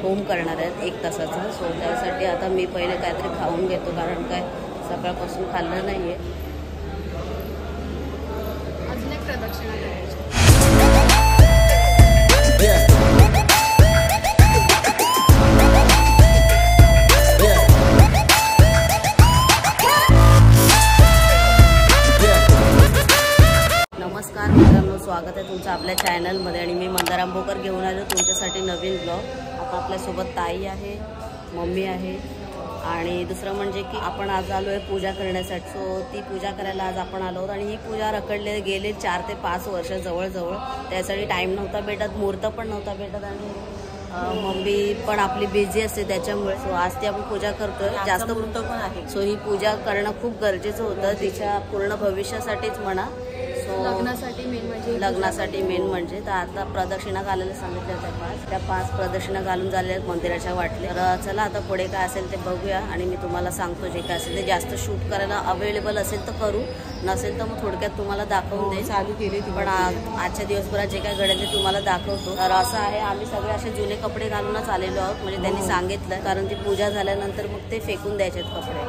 Home करणार आहेत 1 तासाचा. सो त्यासाठी आता मी पहिले काहीतरी खाऊन घेतो, कारण काय सकाळपासून खाल्लं नाही आहे. अजून एक प्रदक्षिणा करायची. नमस्कार मित्रांनो, स्वागत आहे तुमचं आपल्या चॅनलमध्ये. आणि मी मंदार आंबोकर घेऊन आलो तुमच्यासाठी नवीन ब्लॉग. आता आपल्यासोबत ताई आहे, मम्मी आहे आणि दुसरं म्हणजे की आपण आज आलो आहे पूजा करण्यासाठी. सो ती पूजा करायला आज आपण आलो आहोत. आणि ही पूजा रखडले गेले 4 ते 5 वर्ष जवळजवळ. त्यासाठी टाईम नव्हता भेटत, मुहूर्त पण नव्हता भेटत आणि मम्मी पण आपली बिझी असते त्याच्यामुळे. सो आज ती आपण पूजा करतोय, जास्त मुहूर्त पण आहे. सो ही पूजा करणं खूप गरजेचं होतं तिच्या पूर्ण भविष्यासाठीच म्हणा. लग्नासाठी मेन म्हणजे तर आता प्रदक्षिणा घालायला सांगितल्या त्या 5 प्रदक्षिणा घालून झाल्या मंदिराच्या वाटले. तर चला आता पुढे काय असेल ते बघूया आणि मी तुम्हाला सांगतो जे काय असेल ते. जास्त शूट करायला अवेलेबल असेल तर करू, नसेल तर मग थोडक्यात तुम्हाला दाखवून दे. चालू केली पण आजच्या दिवसभरात जे काय घडेल ते तुम्हाला दाखवतो. तर असं आहे, आम्ही सगळे असे जुने कपडे घालूनच आलेलो आहोत. म्हणजे त्यांनी सांगितलं, कारण ती पूजा झाल्यानंतर मग ते फेकून द्यायचे कपडे.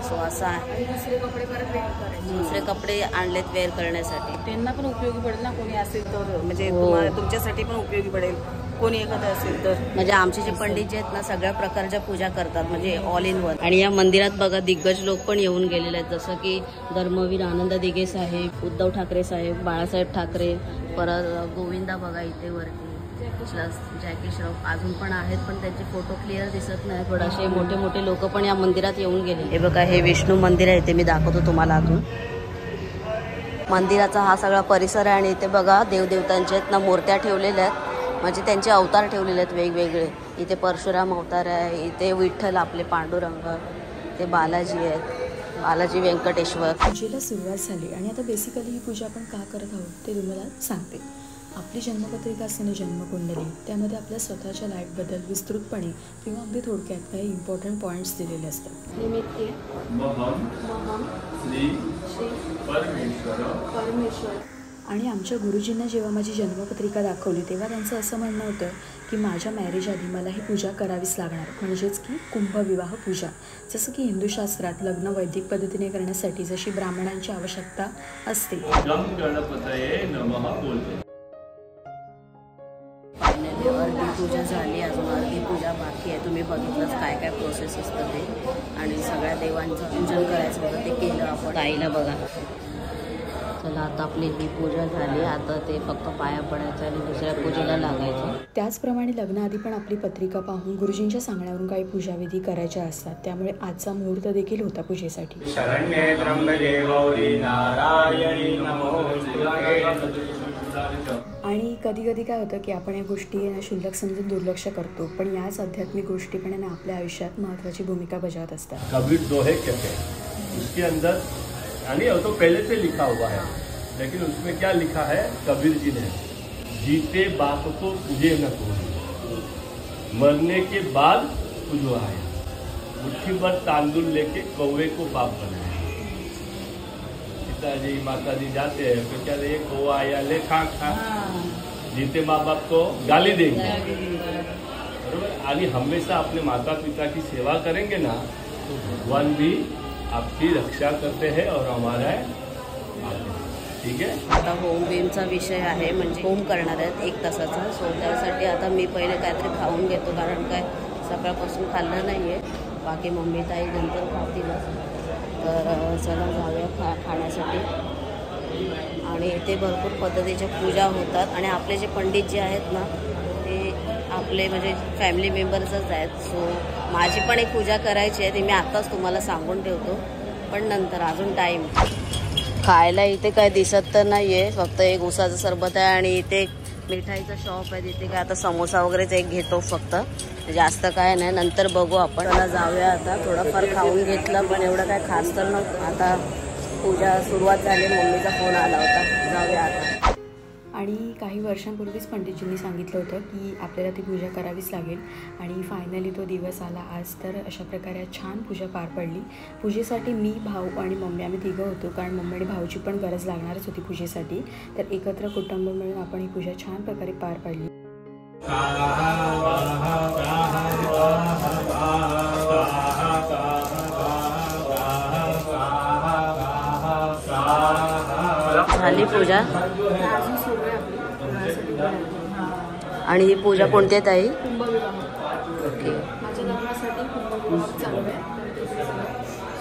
सो असं आहे, दुसरे कपडे परत वेअर करायचे. दुसरे कपडे आणलेत वेअर करण्यासाठी. त्यांना पण उपयोगी पडेल ना, कोणी असेल तर. म्हणजे तुमच्यासाठी पण उपयोगी पडेल कोणी एखादं असेल तर. म्हणजे आमचे जे पंडित जे आहेत ना, सगळ्या प्रकारच्या पूजा करतात, म्हणजे ऑल इन वन. आणि या मंदिरात बघा दिग्गज लोक पण येऊन गेलेले आहेत, जसं की धर्मवीर आनंद दिघे साहेब, उद्धव ठाकरे साहेब, बाळासाहेब ठाकरे, परत गोविंदा बघा इथे वरती, जॅकी श्रॉफ अजून पण आहेत, पण त्यांचे फोटो क्लिअर दिसत नाही. थोडेसे मोठे मोठे लोक पण या मंदिरात येऊन गेले. हे बघा, हे विष्णू मंदिर आहे, ते मी दाखवतो तुम्हाला अजून. मंदिराचा हा सगळा परिसर आहे आणि इथे बघा देवदेवतांचे आहेत ना मूर्त्या ठेवलेल्या आहेत, म्हणजे त्यांचे अवतार ठेवलेले आहेत वेगवेगळे. इथे परशुराम अवतार आहे, इथे विठ्ठल आपले पांडुरंग, ते बालाजी आहेत, बालाजी व्यंकटेश्वर. पूजेला सुरुवात झाली आणि आता बेसिकली ही पूजा आपण का करत आहोत ते तुम्हाला सांगते. आपली जन्मपत्रिका असते ना, जन्मकुंडली, त्यामध्ये आपल्या स्वतःच्या लाईफबद्दल विस्तृतपणे किंवा अगदी थोडक्यात काही इम्पॉर्टंट पॉईंट्स दिलेले असतात. निमित्ते परमेश्वर. आणि आमच्या गुरुजींना जेव्हा माझी जन्मपत्रिका दाखवली तेव्हा त्यांचं असं म्हणणं होतं की माझ्या मॅरेज आधी मला ही पूजा करावीच लागणार, म्हणजेच की कुंभविवाह पूजा. जसं की हिंदू शास्त्रात लग्न वैदिक पद्धतीने करण्यासाठी जशी ब्राह्मणांची आवश्यकता असते. फायनली अर्धी पूजा झाली, अजून अर्धी पूजा बाकी आहे. तुम्ही बघितलंच काय काय प्रोसेस असतं ते. आणि सगळ्या देवांचं पूजन करायचं होतं, ते केलं आपण. ताईला बघा. चला आता आपली ही पूजा झाली, आता ते फक्त पाया पडायचं आणि दुसऱ्या पूजेला लागायचं. त्याचप्रमाणे लग्नाआधी पण आपली पत्रिका पाहून गुरुजींच्या सांगण्यावरून काही पूजाविधी करायच्या असतात. त्यामुळे आजचा मुहूर्त देखील होता पूजेसाठी. आणि कधी कधी काय होतं की आपण या गोष्टी क्षुल्लक समजून दुर्लक्ष करतो, पण याच आध्यात्मिक गोष्टी पण आपल्या आयुष्यात महत्त्वाची भूमिका बजावत असतात. कबीर दोहे कहते हैं, उसके अंदर यानी तो पहले से लिखा हुआ है, लेकिन उसमें क्या लिखा है कबीर जी ने, जीते बाप को पूजे न कोई, मरने के बाद पूजो आया, मुट्ठी भर तांदुल लेके कौवे को बाप बनाया. पिताजी माताजी जाते हैं तो क्या ये कौवा आया ले खा, जीते माँ बाप को गाली देंगे, बरोबर. आणि हमेशा अपने माता पिता की सेवा करेंगे ना, तो भगवान भी आपकी रक्षा करते हैं और हमारा ठीक आहे. आता होम गेमचा विषय आहे, म्हणजे होम करणार आहेत 1 तासाचा. सो त्यासाठी आता मी पहिले काहीतरी खाऊन घेतो, कारण काय सकाळपासून खाल्लं नाही आहे. बाकी मम्मी ताई नंतर खातीलच. तर चला जाऊया खाण्यासाठी. आणि इथे भरपूर पद्धतीच्या पूजा होतात आणि आपले जे पंडित जे आहेत ना, ते आपले म्हणजे फॅमिली मेंबर्सच आहेत. सो माझी पण एक पूजा करायची आहे, ती मी आत्ताच तुम्हाला सांगून ठेवतो, पण नंतर अजून टाईम. खायला इथे काय दिसत तर नाही आहे, फक्त एक उसाचं सरबत आहे आणि इथे एक मिठाईचं शॉप आहे, तिथे काय आता समोसा वगैरेच एक घेतो फक्त, जास्त काय नाही. नंतर बघू आपण. चला जाऊया आता. थोडंफार खाऊन घेतलं, पण एवढं काय खास तर नव्हतं. आता पूजा सुरुवात झाली, मम्मीचा फोन आला होता, जाऊया आता. आणि काही वर्षांपूर्वीच पंडितजींनी सांगितलं होतं की आपल्याला ती पूजा करावीच लागेल आणि फायनली तो दिवस आला आज. तर अशा प्रकारे छान पूजा पार पडली. पूजेसाठी मी, भाऊ आणि मम्मी आम्ही तिघं होतो, कारण मम्मी आणि भाऊची पण गरज लागणारच होती पूजेसाठी. तर एकत्र कुटुंब मिळून आपण ही पूजा छान प्रकारे पार पाडली. झाली पूजा. अजून सुरू आहे आपली लग्नासाठी बनवली. आणि ही पूजा कोणती आहे ताई? कुंभविवाह. ओके. माझ्या लग्नासाठी कुंभविवाह चालू आहे.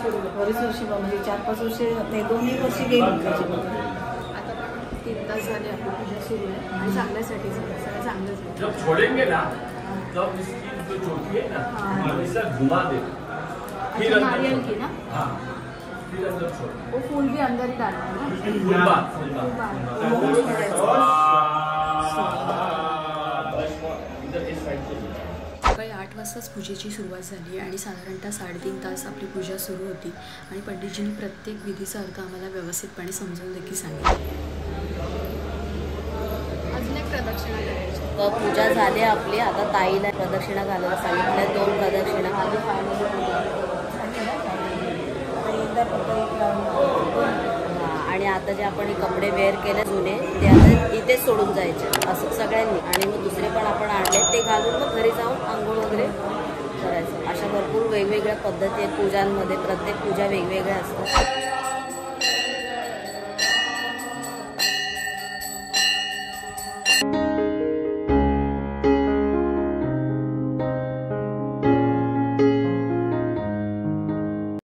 सुरू आहे. बरीच वर्षी म्हणजे 4-5 वर्ष नाही 2-1 वर्षी गेली त्याच्यामध्ये. आता पण 3 तास झाले आपली पूजा सुरू आहे आणि चांगल्यासाठी सगळं चांगलं झालं. जब छोड़ेंगे ना तब इसकी जो चोटी है ना हमेशा घुमा दे. फिर अच्छा, नारियल की ना हाँ फिर अंदर छोड़. वो फूल भी अंदर ही डालना है ना. फुलबा इधर इस साइड से. सकाळी 8 वाजताच पूजेची सुरुवात झाली आणि साधारणतः 3.5 तास आपली पूजा सुरू होती आणि पंडितजींनी प्रत्येक विधीचा अर्थ आम्हाला व्यवस्थितपणे समजावून देखील सांगितलं. अजून एक प्रदक्षिणा करायची. पूजा झाली आपली. आता ताईला प्रदक्षिणा घालायला सांगितल्या. 2 प्रदक्षिणा. आणि आता जे आपण कपडे वेअर केले जुने ते आता इथेच सोडून जायचे असं सगळ्यांनी. आणि मग दुसरे पण आपण आणले ते घालून मग घरी जाऊन आंघोळ वगैरे करायचं. अशा भरपूर वेगवेगळ्या पद्धती आहेत पूजांमध्ये. प्रत्येक पूजा वेगवेगळ्या असतात.